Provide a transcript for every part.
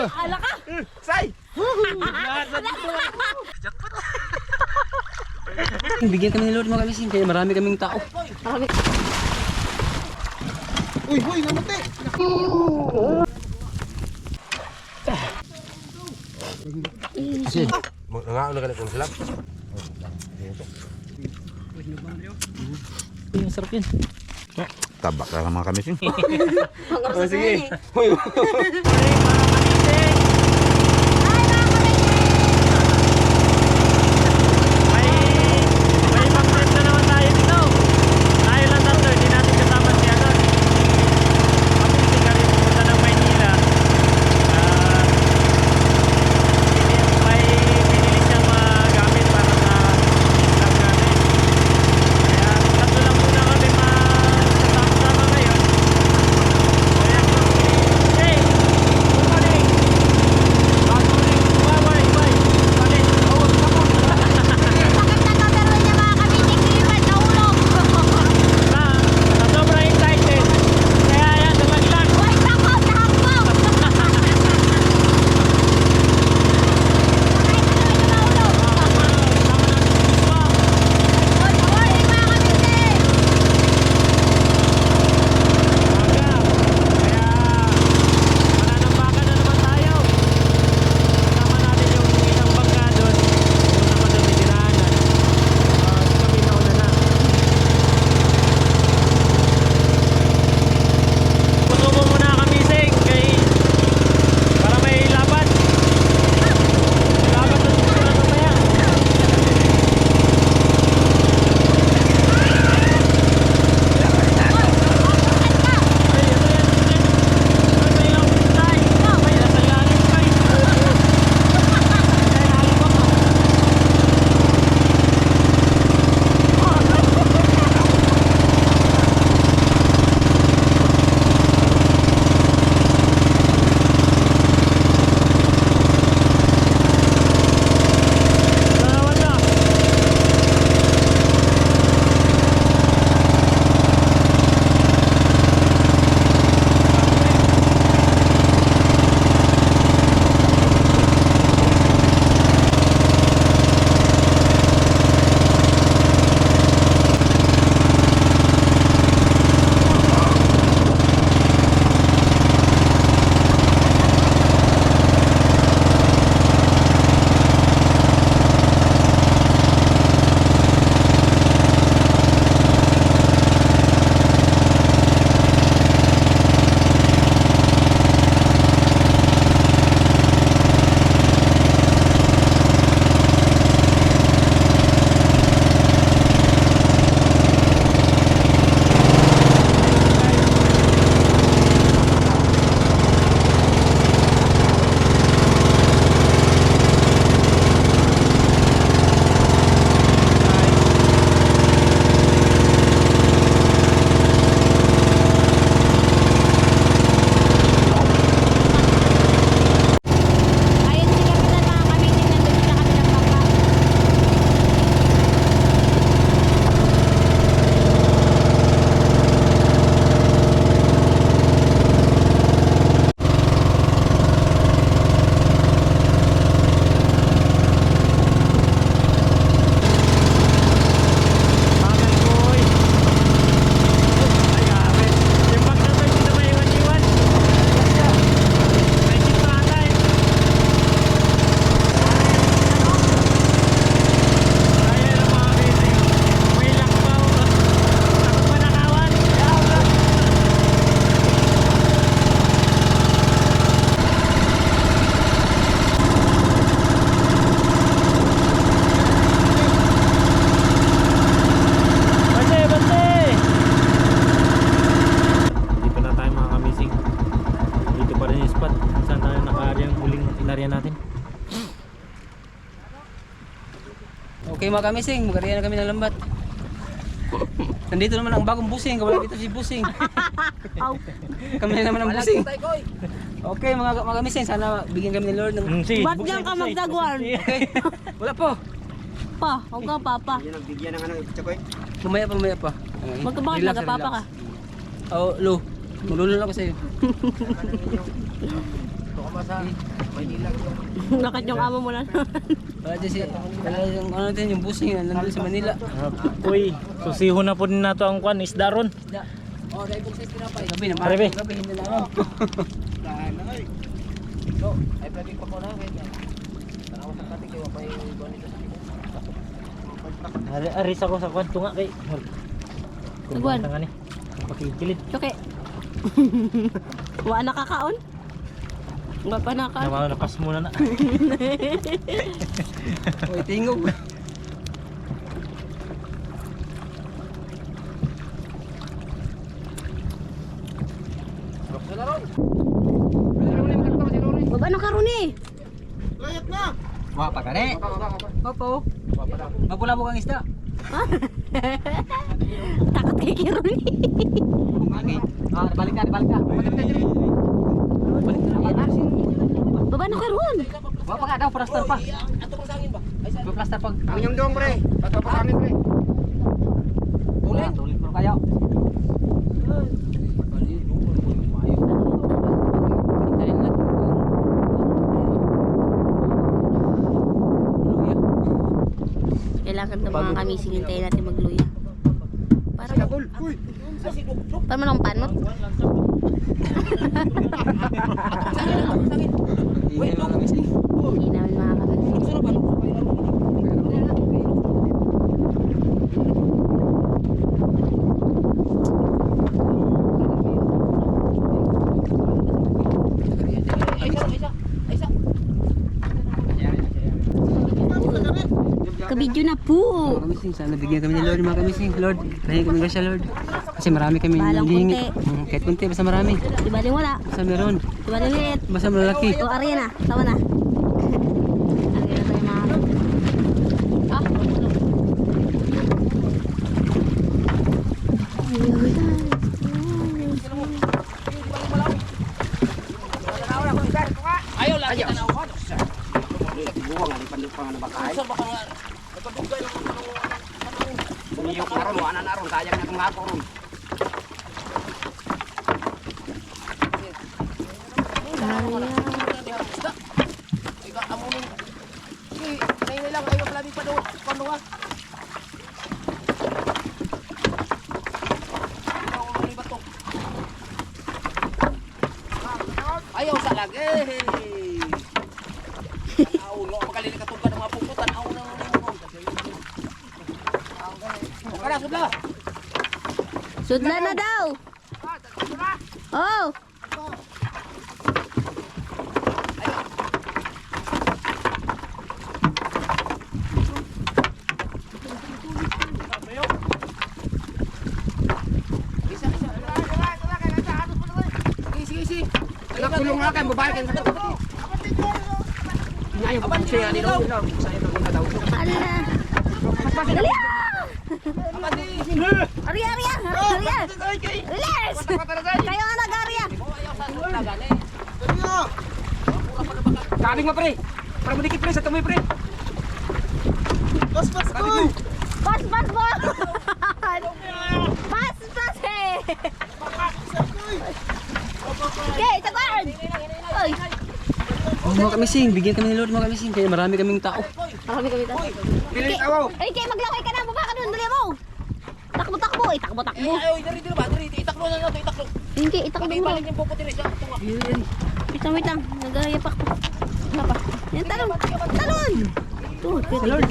Ala ka! Say! Bigyan kami ni Lord mga kamising, kaya marami kaming tao. Uy, uy, namuti! Nga, ano ka na kung sila? Ang sarap yan. Tabak lang mga kamising. Oh, sige. Uy, May pang-trip na naman tayo dito. Tayo lang tatlo, hindi natin kasama si Anon. Pag-isig kami pumunta ng Maynila. May pinili siyang mga gamit para sa vlog natin. Kaya tatlo lang muna kami kasama ngayon. Kaya hey, good morning. Good morning. Bye. Balik. Oh, come on. Sa sobrang excited. Kaya yan, dumaglag. Mananambakan na naman tayo. Kasama natin yung isang bangka doon. Doon naman doon titirahanan. Kami nauna na. Pusubo muna kami sing kay para may laban. Laban doon sa mga mamaya. Okay mga kamising, magkariya na kami ng lambat. Nandito naman ang bagong busing, wala dito si busing. Kami na naman ang busing. Okay mga kamising, sana bigyan kami ni Lord ng... Ba't diyan ka magdagwan? Okay, wala po. Pa, huwag ka papa. Bigyan ng ano, Chakoy. Mamaya pa. Magkabakit Relax, magkapapa ka. relax. Oh, Lo, malulo na ako sa'yo. Bakit yung amo mo na? Wala dyan si, wala yung ano din, yung busing, nandun sa Manila. Uy, susiho na po din nato ang kwan, isda ron. Oh, dahil po sa tinapay. Gabi na, Pare, be. gabi, hindi na alam. So, ay pwede pa ko na, kaya. Tanaw sa kati, kaya pa yung buwan nito sa Aris ako sa kwan, tunga kay. Nagwan. Tanga ni. Pakikilid. Okay. Wa nakakaon? Wa pa nakaon? Napas muna na. Uy, tingog. Baba na karon eh. Wah, pa kare. Opo. Mabulabog ang isda. Takot kay Kironi. Balik ka. Balik ka. Baba na karon. Wah, pa ka daw, plaster pa. May plaster pa. Ang yung dong pre. Pagpapasangin pre. Tuling pero kayo. Kailangan ng mga kamising hintayin natin magluya. Para Uy. para man ang panot. Wait, no. Hindi namin mga kamising. Kabidyo na po. Mga kamising, sana bigyan kami ni Lord mga kamising. Lord, nahin kami grasya Lord. Kasi marami kami Balang nanghihingi. kunti. Kahit kunti, basta marami. Di ba din wala? Basta meron. Di ba din liit? Basta malalaki. O, Arya na. Tawa na. Arya na tayo mga... Ah! Ayaw lang kita na ako. Buwang ali panduk pa nga bakay. Bumiyok na ron, wala na ron, sayang na itong hako ron. Ayaw sa lagi. Ulo, makalili ka tungkad ng mga puputan. Ako na Kara, sudla. Sudla na daw. Oh. Isi. Nagkulong nga kayo, babae kayo. Ngayon, siya ni Ron. Saya ito kung nadaw. Ala. Dali ah! Arya! Release! Kayo ang nag-Arya! Kabing mo pre. Para mo dikit pre sa tumoy pre. Pas. Pas! Eh! Okay, taguan! Oy! Oh, mga kamising, bigyan kami ni Lord mga kamising. Kaya marami kaming tao. Marami kami tayo. Pilit ako. Ay, kay maglaway ka na! Baba ka doon! Dali mo! Takbo! Eh, takbo! Dito ba? Itaklo na lang ito, itaklo. Hindi, itakbo mo. yung puputin siya. Wait lang. Nagayapak pa. Ano pa? Yan, talon! Ito, Lord.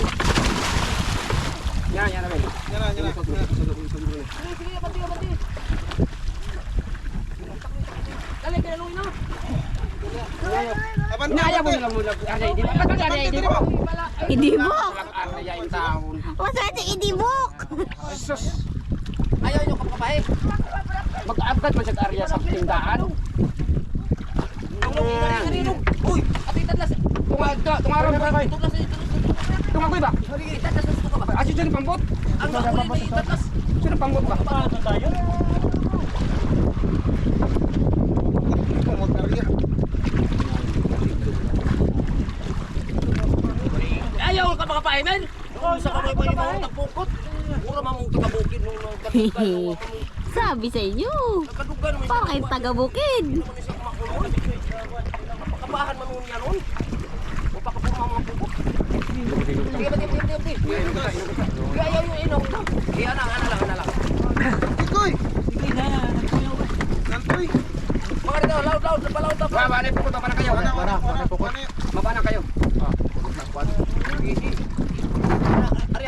Yan na bay. Dali, kinaluin na. Naya mo lang mula. Aray, di ba? Idibok! Aray, yung taon. Maswerte, idibok! Ayaw yung kapapahit. Mag-abgat mo sa area sa tindahan. Uy, ati tadlas. Tungaron ba kayo? Tadlas. Tungagoy ba? Tadlas na suka ba? Asyo dyan pambot? Ang nakulit ni tadlas. Sino pambot ba? Paano tayo? Ayaw ka makapahimin. Sa kamay pa yung mga tagpukot. Pura mamong tagabukid nung nagkatugan. Sabi sa inyo! Nagkadugan naman Parang kayong taga-bukid! Kabahan man nun yan nun. O pakapurma mga pupok. Sige, pati. Sige, ayaw yung inaw na. Sige, ana lang. Ikoy! Sige na. Nantoy! Mga rito, laut. Napalaut. Mabana po, mabana kayo. Mabana kayo. Sige. Ari.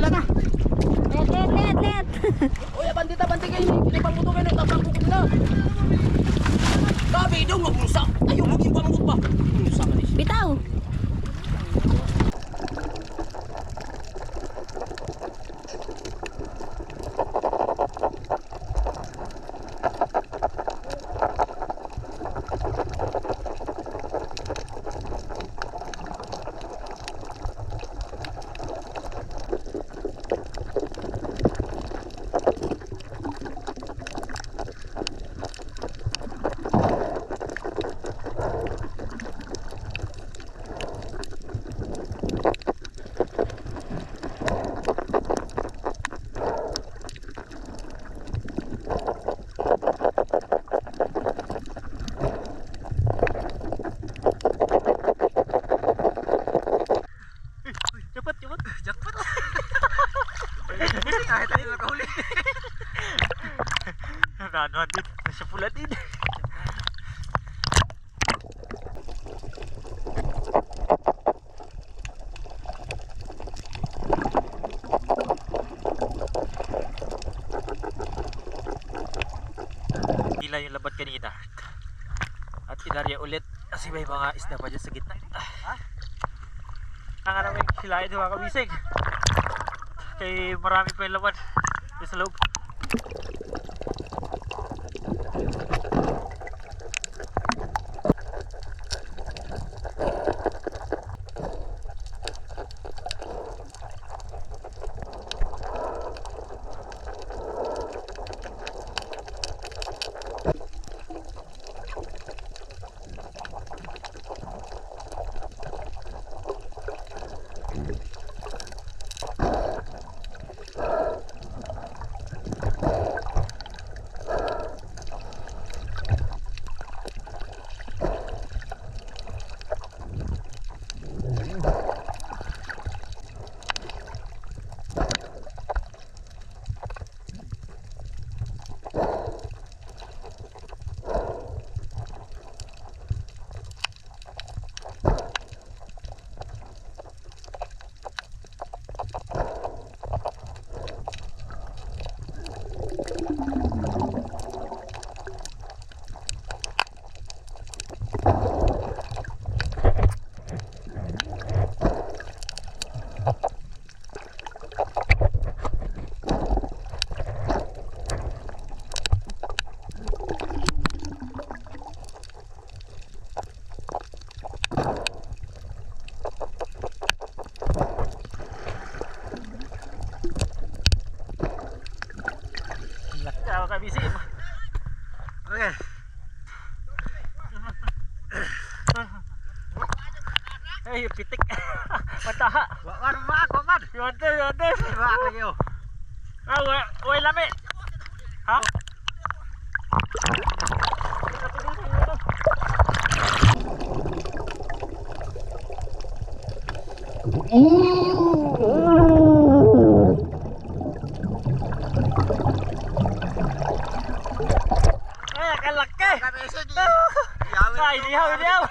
Lata. Let. Uy, bandita kayo. Kinipang mo to kayo. Tapang pukot na. Gabi, daw magmusa. Ayaw, maging pamukot pa. Musa ka rin. Bitaw. Jackpot! Kahit tayo nakahuli. Nanoan din. Nasa pula din. Hila yung labat kanina. At inarya ulit kasi may mga isda pa dyan sa gitna. Ang namin sila ito mga kabisig. Kay marami pa yung laman sa loob. Kabisig. Okay. Ay, pitik. Mataha. Wakan. Yonder. Wakan lagi yo. Woi lami. Ha? Ay, dihaw.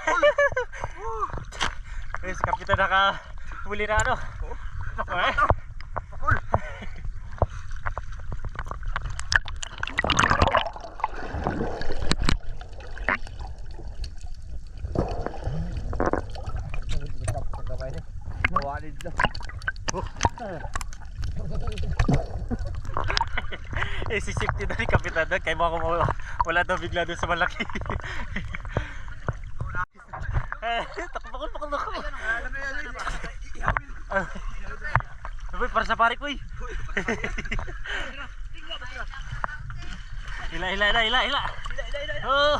Si Kapitan nakahuli na ano. Pakul. Si safety na ni Kapitan doon. Kaya mo ako wala daw bigla doon sa malaki. Pakul. Sabi para sa pare ko eh. Hila. Oh.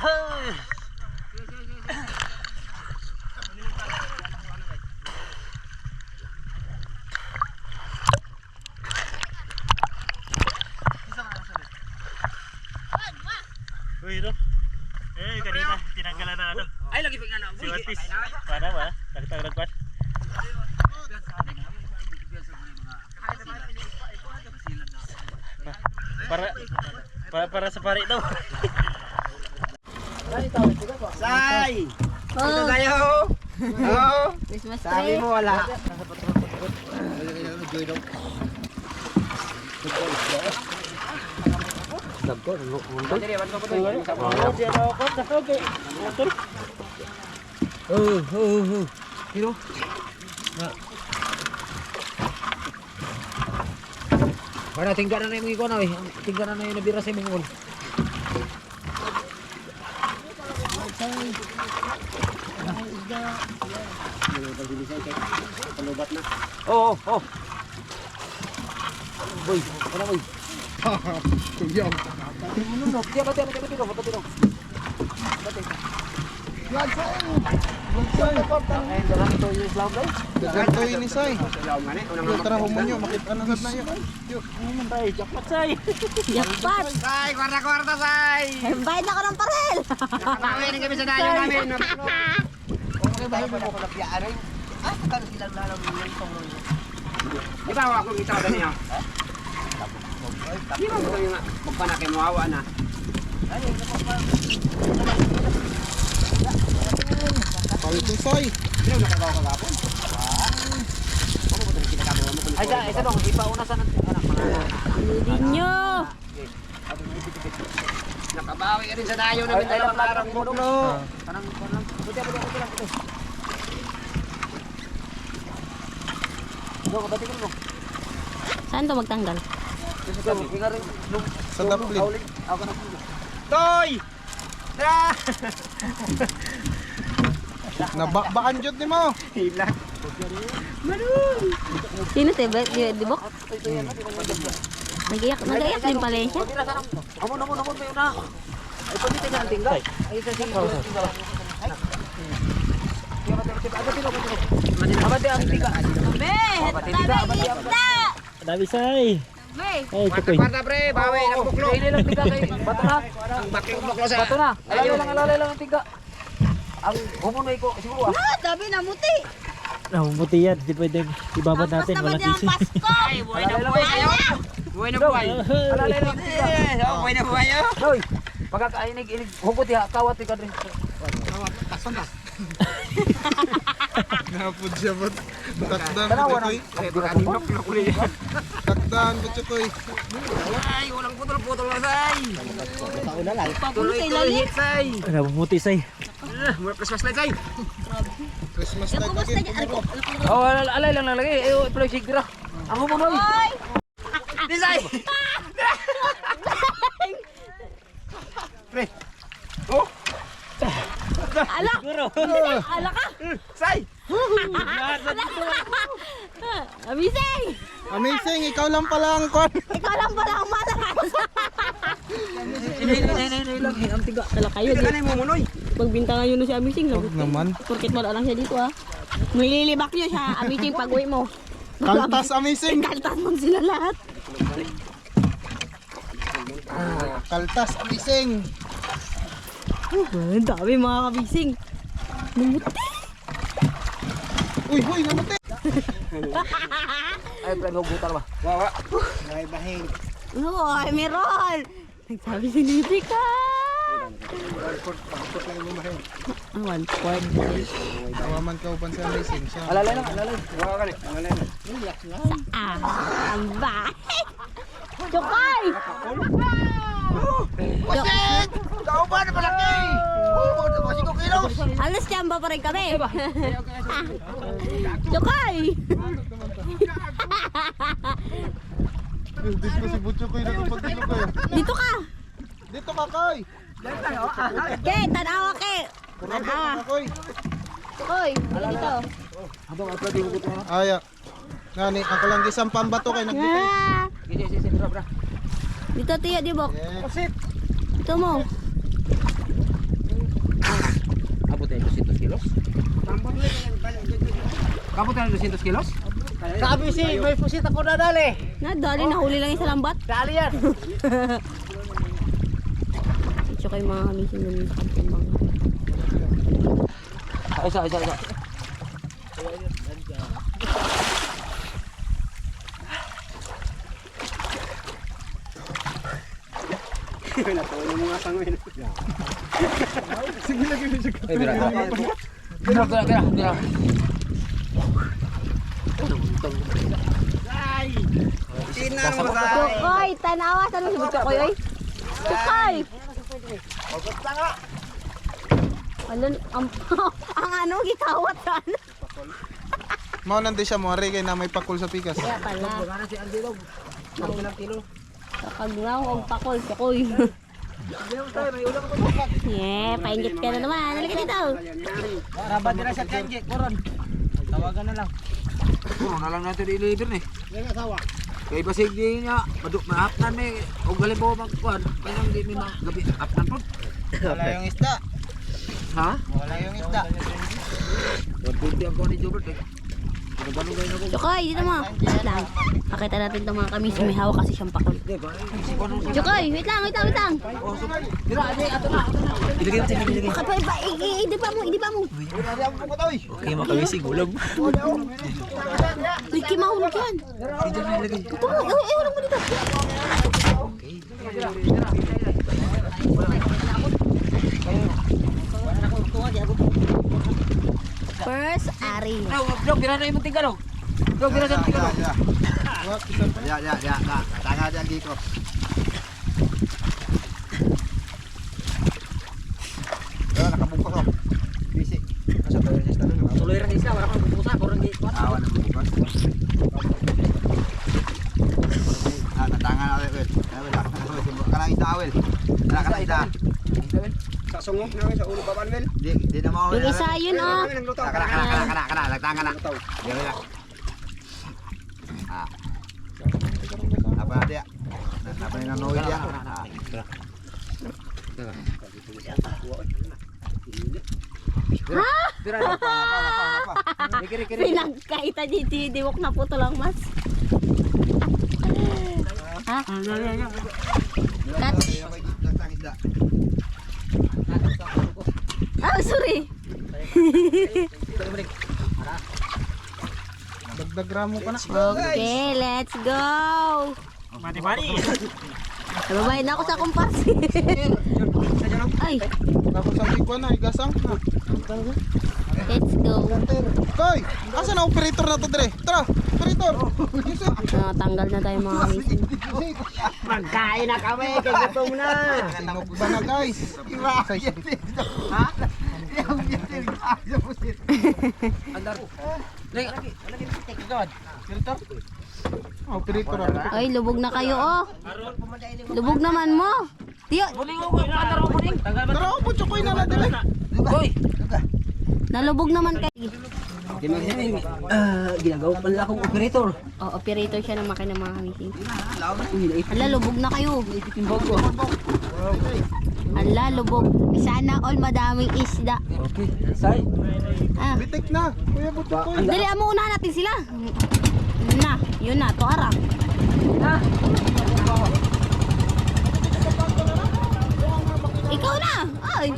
Uy, ito. Kanina tinanggalan na ano. Ay, lagi Practice. Para ba? Nagtagpan. Para sa pare daw. Say! Oh, Ito tayo! Oo! Christmas Sabi tree. mo wala. Para tingga na yung ikaw na eh. Tingga na yung nabira sa imong. Oo, oo. Boy, ano boy? Tuyaw. Tiya ba tiya ba. Ganto ini say. Yo tara humonyo makita na na yo. Yo. Jackpot! Say! Kwarta-kwarta, say! Bayad na ko ng parel! Nakakawin kami sa dayo namin. Okay ba yung mga kalapyaan rin? Ah, kano silang lalang ng itong di ba ako kita ba niya? Di ba mo yung magpanake mo awa na? Palito say. Sino nakagawa kagapon? Ay, isa dong, di pa una sa anak mga. Hindi nyo! Nakabawi ka rin sa dayo namin dalawang araw mo. Kanang puti lang. Dong, dati ko dong. Saan to magtanggal? Sa dapli. Toy! Tara! Nabakbakan jud nimo. Hilak. Sino te? Di bok? Nag-iyak din pala yun siya. Amon may una. Ay, pwede tayo ng tingga. Ay, isa tingga. Abad ang tingga. Tabi! Isda! Dami say. Ay, tukoy. Kwarta pre, bawi ng buklo. Kaili lang tingga kay bato na. Ang bakling buklo sa... Bato na. Alalay lang ang tingga. Ang humunay ko siguro ah. Ah, tabi na muti! Namumuti yan. Di pwede ibabad natin. Tapos Walang naman kisi. yung Pasko! Ay, buhay na buhay kayo. Buhay na buhay. Alalay lang ang tingga. Buhay na buhay kayo. Hoy, pagkakainig hugot ya kawat ka dre. Napud siya bot. Takdan Tanawa ko na. koy. Ay, baka tinok ko niya. Takdan ko koy. Ay, walang putol-putol na say. Papulo sa Tuloy-tuloy ilalim. hit say. Namumuti say. Mura Christmas light say. Christmas Yung light kumusta again. niya? Ano ko? Oh, alay lang lagi. Ayo, iploy sigra. Ang humunoy. Hoy! Di say. Pre. Oh, Ala! Ala ka! say. Amazing! Amazing, ikaw lang pala ang kon. Ikaw lang pala ang malakas! Nay lang ang tingga. Tala kayo, Hindi ka na yung mumunoy. pagbintangan yun si Amazing. Huwag naman. Porket wala lang siya dito ah. Nililibak niyo siya, Amazing pag-uwi mo. Kaltas amazing. Kaltas mo sila lahat. Kaltas amazing. Ang dami mga kabising. Numuti. Uy, huy, namuti. Ay, prego butar ba? Wawa. Oo, ay meron. Nagsabi si Lipi ka. Ang 1 quart. Awaman ka uban sa amazing. Siya. Alalay lang, alalay. Wawa ka rin. Alalay na. Ah, ang bahay. Chokay! Wasit! Kau ba na malaki? Oo, kasi ko kilos. Alas dyan ba pa rin kami? Chokay! Dito si Butcho koy natupag dito koy. Dito ka! Dito ka koy. Ke, tanawa ke! Tanawa! Koy. Koy, dito. Aya. Ngani, ako lang gisang pambato kay nagdito. Ah! Sige, bra. Dito tiya, di bok. Yeah. Ito mo. Abot tayo 200 kilos. Kabot tayo 200 kilos? Sabi si, may pusit ako nadali. Dali, nahuli lang yung sa lambat. Dali yan. Ito kayo mga kamising nun sa katimbang. Isa. Natulong mga pangwin. Sige lagi mo siya. Ay, bira. Sinan mo sa. Chokoy, tanawa. Saan mo si Chokoy, oy? Chokoy! Alon, ang ano, gitawat ka ano? Mao nandi siya mo kay na may pakul sa pikas. Kaya pala. Wala si Andilog. Ang pinang kilo. Kapaglaw ang pakol, Chokoy. Yeah, paingit ka na naman. Halika dito. Rabat nila sa Kenjek, Koron. Tawagan na lang. Puro na lang natin i-deliver ni. Yan asawa. Kay basig di niya, maapnan may og galimbaw magkuan. Kaya di mi gabi apnan pod. Wala yung isda. Ha? Wala yung isda. Pwede ako ni Jobert eh. Ganun gawin ako. Chokoy, dito mo. Dito lang. Pakita natin itong mga kamis. May hawak kasi siyang pakol. Chokoy, wait lang. Dira, ato na. Ilagay. Idipa mo. Okay, makamisig ulam. Uy, kimahulog yan. Dito na ilagay. Ito mo, iwalang mo dito. First, Ari. Dog, dira na imong tinggalog. Dog, dira sa tinggalog. Ya. Tanga dia dito. Nakabungkos oh. Bisi. Asa to yung sistema? Tuloy ra isa, wala kang pupusa, kurang di. Awan ang bungkos. Natangan na awel. Kanang isa awel. Kanang isa. Sa sungo na sa ulo pa Manuel. Di na mao. Yung isa yun, oh. Kana. Nagtangan na. Dili na. Apa dia? Apa yang nanoy dia? Dira na. Pinagkaita diwak na po lang mas. Ha? Catch. Oh, sorry. Dagdag ramo ka na. Okay, let's go. Mati-mati. Nababayad na ako sa kumpas. Ay, Tapos sa ikuan na igasang. let's go. Koy, asa na operator na to dire? Tara, operator. Tanggal na tayo mga kamising. Magkain na kami, kay gutom na. Sinog ba na guys? Ha? Yung bitin ka pusit. Andar. Lagi. Operator ako. Ay, lubog na kayo, oh. Lubog naman mo. Tiyo, Andar mo ning. Tara, upo chokoy na lang dire. Hoy. nalubog naman kayo. Di magsabi. Ginagawa pa nila akong operator. Oh, operator siya ng makina mga kamising. Ala, lubog na kayo. Ala, lubog. Sana all madaming isda. Okay. Say. Ah, Bitik na. Kuya Butukoy. dali, amo unahan natin sila. Na, yun na, to ara. Ikaw na. Ay,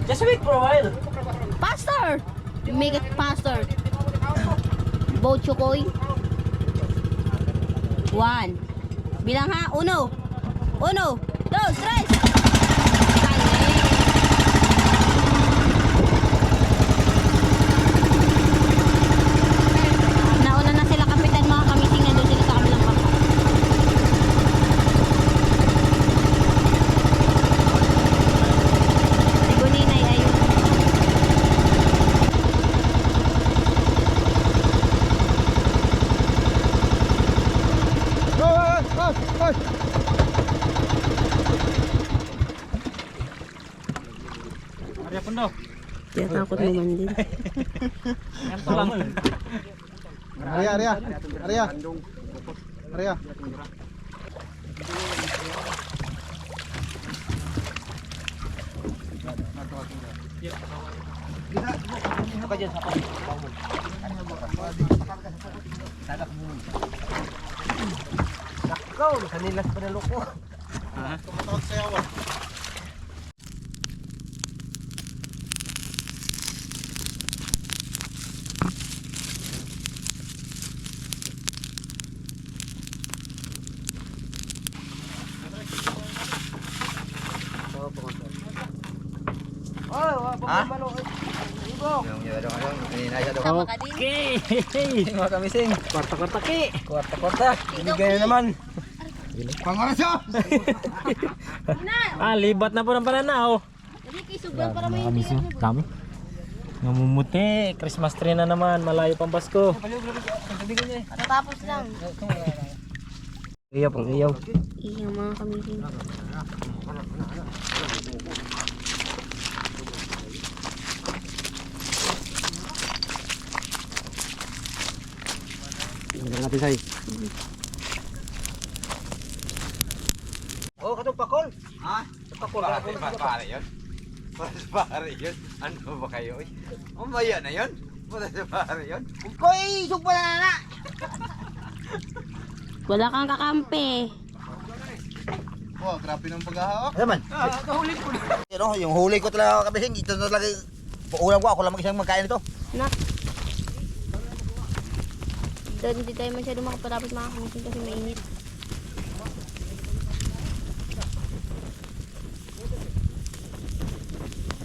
Just wait for a while. faster. Make it faster. Boat Chokoy. 1. Bilang ha. 1, 2, 3. Nauna na sila kapitan mga kamising, nandun sila sa kabilang bangka. Si Guninay ayun. Hoy. Arya Pundo. Kaya takot naman din. Yan to lang. Arya. Nakaw, kanilas pa na loko. Tumatawag sa yawa. Okay. Mga kamising. Kwarta-kwarta ki. Kwarta-kwarta. Bigay na naman. Pangarasya! Libat na po ng pananaw. Hindi kisugan para may Mga kamising. Dami. Namumuti. Christmas tree na naman. Malayo pang Pasko. Matatapos lang. Iyaw pang iyaw. Iyo mga kamising. Natin say. Oh, katong pakol. Ha? Pakol. Pare yun? Pare yun? Ano ba kayo? Umaya na yun? Pare yun? Koy, sugpa na. Wala kang kakampi. Oh, grabe ng paghahawak. Ano man? Yung huli ko talaga kamising. Ito na talaga. Ulam ko, ako lang mag-isang magkain ito. Na. Doon hindi tayo masyado makapalapit mga kamising kasi mainit.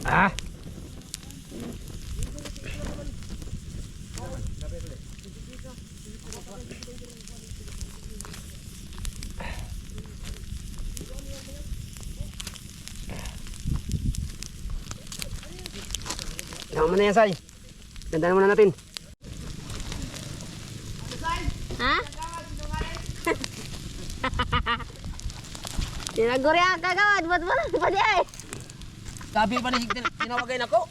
Ah. Tama na yan, say. Ganda muna natin. Ha? Tinaguri ang kagawad. Ba't mo lang pa di ay? Sabi pa ni tinawagay ako.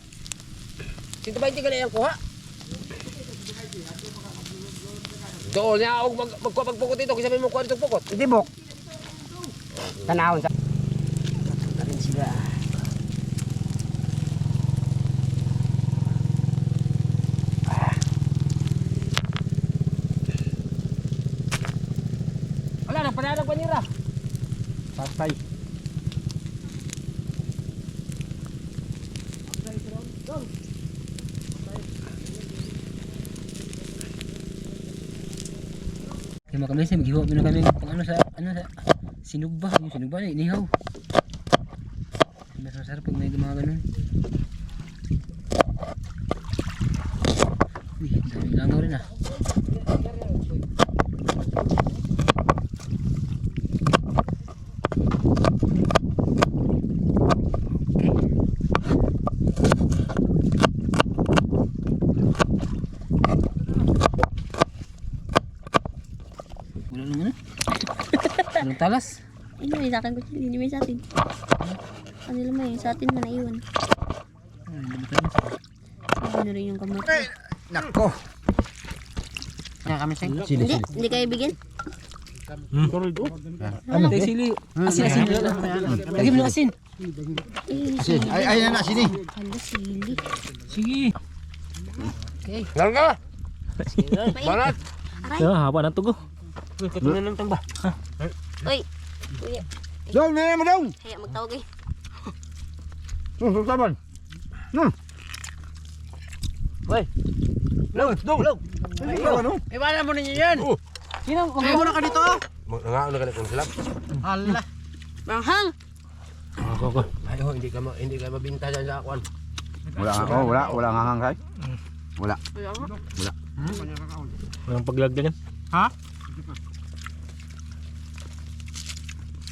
Sinto ba hindi ka na yung kuha? Doon niya ako magpapagpukot dito. Kasi sabi mo kuha dito pukot. Hindi bok. Tanahon sa... Narin sila. Wala na, panarag pa nira. Patay. Kaya mga kamising, maghiwa muna kami pang sa sinugba. Yung sinugba na inihaw. Mas masarap pag may mga ganun. Uy, daming langaw rin ah. Wala naman ah. Anong talas? Hindi may sa akin ko. Hindi may sa atin. Ano lang may sa atin man naiwan. Ay, hindi ba talas? Sabi na rin yung kamot. Nako! Kaya kami sing. Hindi kayo bigyan? Ano? Tayo sili. Asin. Lagi mo ng asin. Asin. Ay na sini. Hala, sili. Sige. Larga! Balat! Aray! Haba ng tugo. Uy, katunan ng tamba. Uy! Uy! Dong, nene mo dong! Kaya magtawag eh. Saban. Uy! Dong! Ano? Iwanan mo ninyo yan! Sino? Kaya mo na ka dito! Nangaon na ka kung silap. Hala! Manghang! Ako. Ay, hindi ka mabinta dyan sa akuan. Wala nga hangkay. Wala. Walang paglagdagan.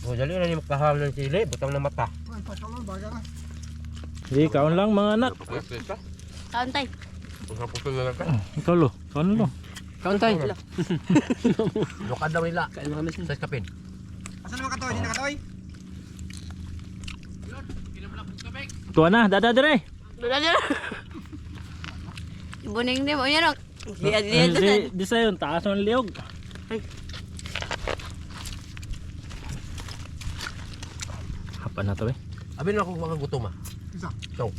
O, dali na ni makaham ng sili, butang na mata. Sige, kaon lang mga anak. Kaon tayo. Ikaw lo. Kaon lo. Kauntay! Lukad daw nila. Kain mo kami sa kapin. Asan naman katoy? Hindi na katoy? Tuwa na. Dada dire. Dula dula. Ibuning din mo. Yan o. Liad doon. Di sa yun. Taas ng liog. Hapa na to eh. Abin ako mga gutom ah. Isa. Ito.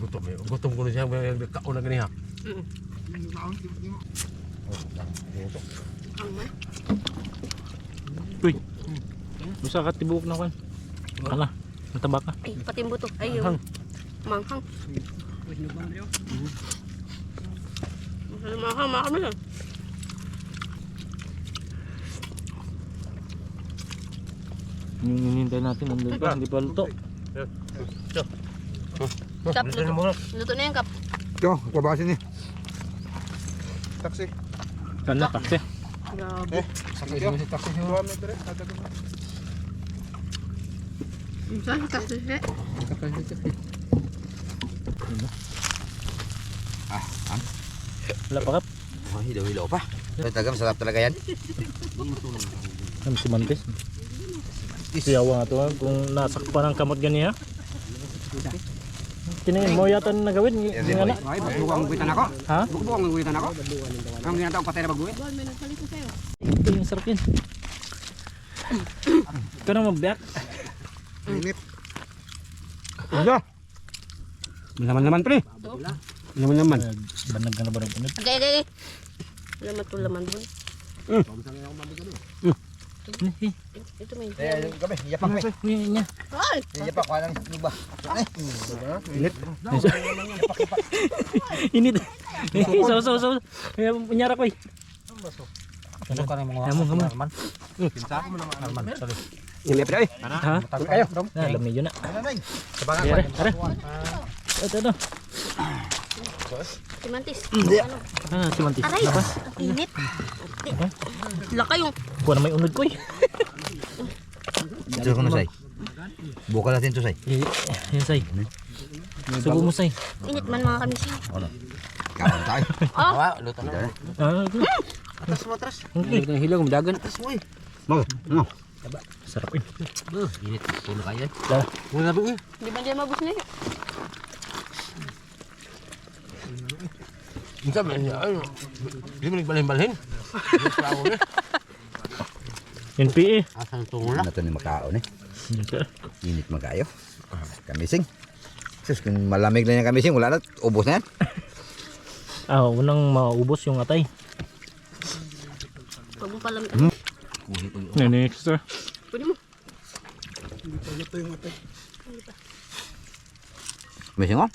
Gutom eh. Gutom ko na siya. Kaon na ganiha. Uy. Busa ka tibuk na kan. Kala. Nataba ka. Ay, pati yung buto. Ay, yung manghang. Manghang, manghang na. Yung hinihintay natin. Nandun pa. Hindi pa luto. Kap, luto na yung kap. Ito, kuwabasin eh. Saan na taksi? Grabe. Saan yung taxi? Wala pa kap. Oh, hilaw-hilaw pa. Tagam, sarap talaga yan. Ano si Mantis? Siyawa nga to ha. Kung nasakpan ng kamot gani ha. Kiningin mo yata na nagawin. Yung anak. Ay, bukbukang guwitan ako. Ha? Bukbukang guwitan ako. Ang ginataw patay na baguhin. Ito yung sarap yun. Ikaw na magbiyak. Ano? Laman-laman pre. Laman-laman. Banag ka na ba ng punit? Okay. Laman to laman doon. Ito may. Gabi, iyapak me. Uy, niya. Ay! Iyapak, walang iba. Init. So. Menyara ko eh. Ano ka na mga Hamon. Hindi pre ay. Ha? Kayo. Alam niyo na. Sabangan Tara, tara. Ito. Si Mantis. Ah, si Mantis. Aray! Init. Laka yung. Buwan na may unod ko eh. Ito ko na say. Bukal natin to say. Yan say. Subo mo say. Init man mga kamisin. Kapan tayo. Oh! luto na. Ah, ito. Atas mo, atas. Okay. Ang hilaw, dagan. Mag, ano? Sarap eh. Init, puno kayo. Wala ba eh? Di ba dyan mabus na yun? Hindi mo nagbalhin-balhin. Yan PE. Asan tungo na? Ano to ni makaon eh. Init magayo. Kamising. Sus, kung malamig na yung kamising, wala na. Ubos na yan. Ah, unang maubos yung atay. Huwag mo palam. Yan extra. Pwede mo. Kamising oh.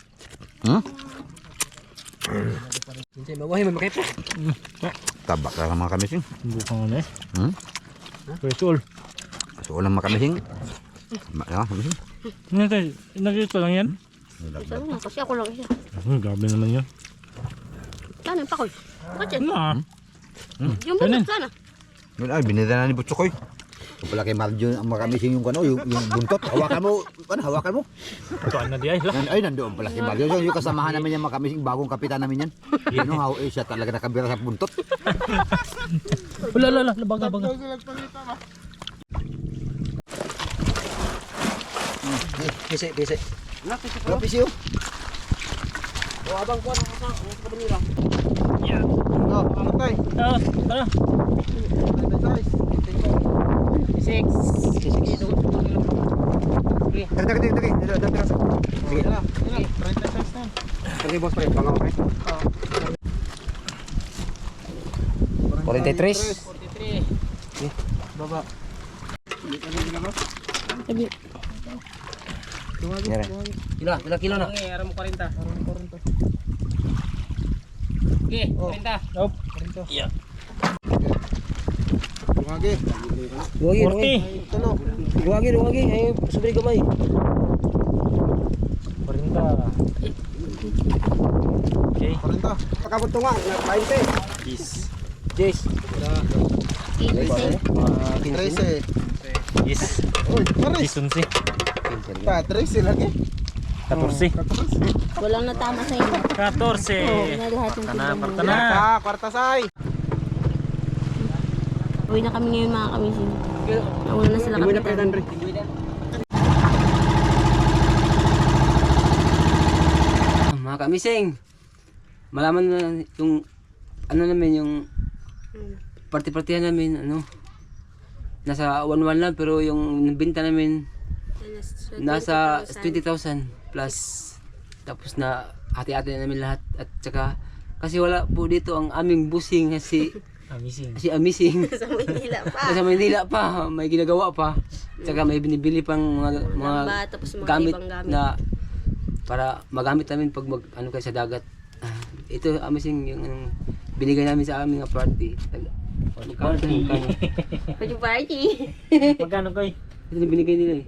Hindi, mabuhay mo makipo. Tabak lang ang mga kamising. Bukang ano eh. Pwede So, walang mga kamising. Kamising. Nakita lang yan. Isa lang kasi ako lang isa. Grabe naman yan. Sana yung pakoy. Bakit yan? Ano Yung buntot sana. Ay, binida na ni Butsukoy. Kung pala kay Marjo ang mga kamising yung buntot. Hawakan mo. Hawakan mo. Tuan na di ay. Ay, nandoon pala si Marjo. Yung kasamahan namin yung mga kamising, bagong kapitan namin yan. Yun ang siya talaga nakabira sa buntot. Wala, baga. Pisi. Wala pisyo. O, abang kuwan ako sa kabunira. Oh, patay. Ah, tara. Sige boss pre, bangaw pre. 43. Baba. Ilang kilo na? Okay, aram mo 40. Okay, 40. Op. Lumagi. Duwagi. 40. Duwagi. Ay, sobre gamay. 40. Okay. 40. Pakabot to nga, 20. Jace. 13. Yes. Uy, Paris. Season si. Pa, 13 lagi. 14. Walang natama sa inyo. 14. Na lahat ng Tana, tignan mo. parta na. Kwarta say. Uwi na kami ngayon mga kamisin. Nauna na sila Tingwi na pre kapitan. Dan pre. Mga kamising. Malaman na yung ano namin yung party-partihan namin nasa 1-1 lang pero yung binta namin nasa 20,000 plus tapos na hati-hati namin lahat at saka kasi wala po dito ang aming busing si Amising Sa Maynila pa. sa Manila pa may ginagawa pa saka may binibili pang mga Lamba, tapos mga gamit ibang gamit. na para magamit namin pag ano kayo sa dagat. Ito Amising yung binigay namin sa aming party. Party. Pwede party. Magkano kayo? Ito yung binigay nila eh.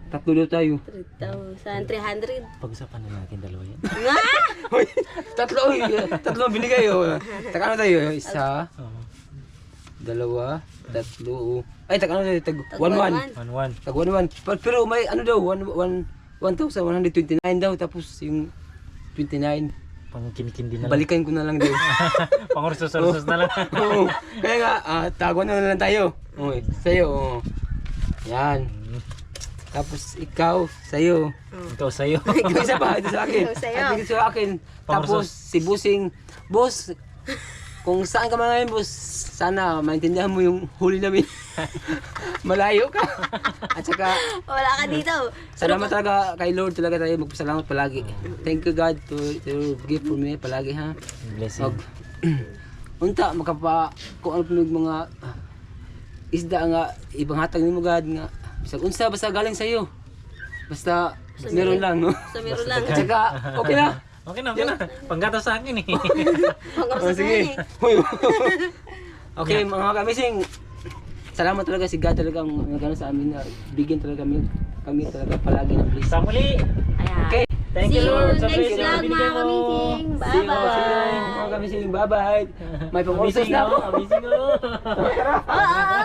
Tatlo daw tayo. 3,300. Pag-usapan na natin dalawa yan. Nga! Uy, tatlo ang binigay oh. Taka ano tayo? Isa, Oo. dalawa, tatlo. Ay, taka ano tayo? Tag Tag 1-1. 1-1. Tag 1-1. Pero may ano daw, 1,129 daw. Tapos yung 29, Pang kinikindi na lang. balikan ko na lang daw. Pang ursos-ursos na lang. Oo. Kaya nga, tago na lang tayo. Okay, sa'yo. Oh. Yan. Tapos ikaw, sa'yo. Ikaw sa'yo. Ikaw isa pa, ito sa akin. Ikaw sa'yo. At ito sa akin. Tapos si Busing, boss, kung saan ka man ngayon, boss, sana maintindihan mo yung huli namin. Malayo ka. At saka, Wala ka dito. salamat talaga kay Lord talaga tayo magpasalamat palagi. Thank you God to give for me palagi ha. Blessing. Mag unta makapa kung ano punog mga isda nga ibang hatag nimo God nga bisag unsa basta galing sa iyo. Basta meron lang no. So, meron lang. At saka okay na. Okay na. Panggatas sa akin eh. Oh, sige. Huy. Okay mga kamising. Salamat talaga si God talaga ang nagano sa amin na bigyan talaga kami talaga palagi ng blessing. Sa muli. Ayan. Okay. Thank See you you Lord sa next blessing na vlog, binigay mga mo. kamising. See you, Bye-bye. mga kamising. Bye-bye. May pang-orsos Amazing na ako. oh. Amazing oh. Oo.